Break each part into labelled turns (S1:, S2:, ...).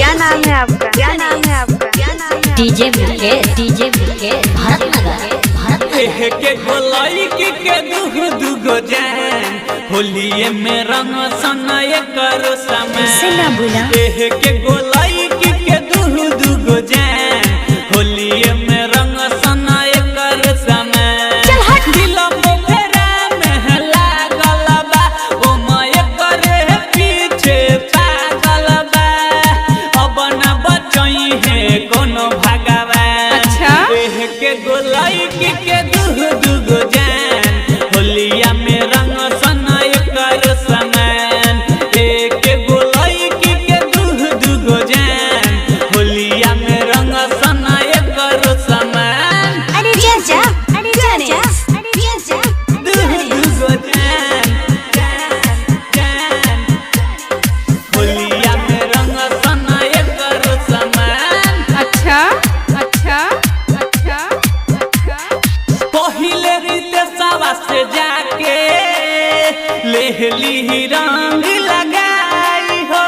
S1: क्या नाम है आपका? क्या नाम है आपका? क्या नाम है?
S2: डीजे भारत
S3: के गोलाई के दुगो जान होलिये में रंग सनाय करो समय
S2: से ना बोला
S3: के गोलाई के दुगो जान होलिये में रंग सनाय कर समय
S2: चल हट
S3: दिलम फेरा में लागल बा ओ माय करे पीछे पागल बा अब न बचई है कोनो भगवान
S1: अच्छा
S3: के गोलाई के दुगो जान होलिया में रंग सनाय कर समान एक गोलाई के दुगो जान होलिया में रंग सनाय कर समान
S2: अरे जा अरे जा
S3: दुगो जान जान होलिया में रंग सनाय कर समान
S1: अच्छा अच्छा अच्छा अच्छा
S3: पहिले रीते सवा से जाके लेहली रंग लगाई हो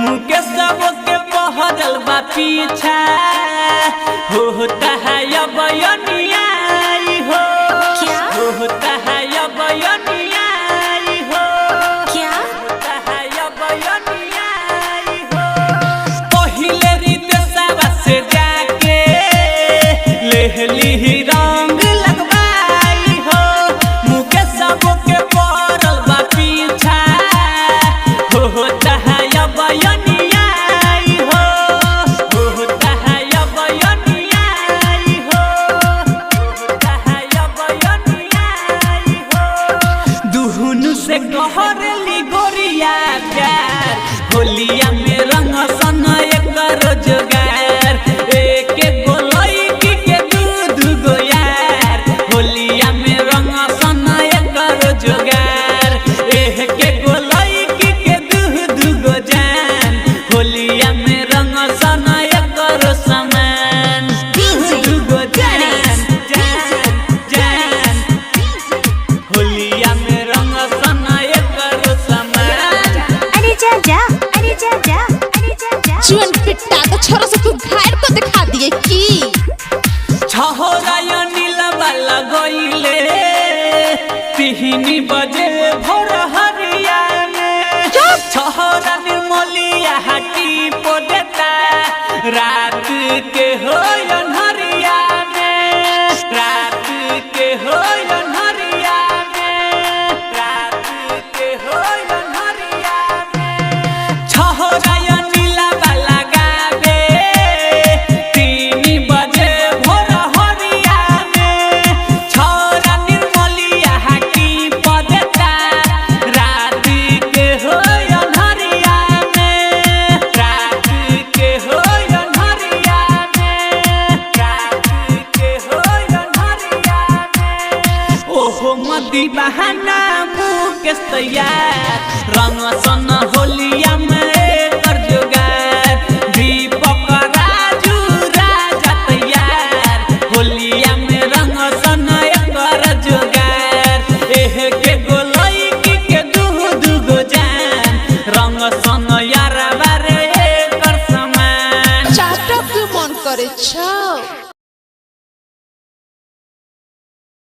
S3: मुँह के सबके पहरल बा पीछा होता है अब यनियाई हो
S2: क्या?
S3: होता है अब यनियाई हो
S2: क्या
S3: होता है अब यनियाई हो पहिले रीते सवा से जाके लेहली रंग लगवाई हो मुँह के सबके पड़ल बा पीछा होता है अब यनियाई हो होता है अब यनियाई हो होता है अब यनियाई हो दुहुनु से गहरली गोरिया प्यार होलिया में रंग सनाय कर जोगार एक गोलाई के दुगो यार होलिया में रंग सनाय कर जोगार एक गोलाई के दुगो जान होलिया में रंग सनाय कर समान दुगो जान जान होलिया में रंग सनाय कर समान
S2: अरे जा चुन पिट्टा तो छोरा से तू घायल को दिखा दिए की
S3: छहोरा नीला वाला गईले तिहनी बजे भोर हरिया में छहोरा निर्मलिया हाटी पो देता रात के हो अन्हरिया में रात के हो अन्हरिया में रात के हो अन्हरिया में छहोरा नीला वाला गावे 3 बजे भोर हरिया में छौरा निर्मलिया हाटी पदेता रात के हो अन्हरिया में रात के हो अन्हरिया में रात के हो अन्हरिया में ओहो मदी बहाना मुकेश तैयार रंग सन होलिया में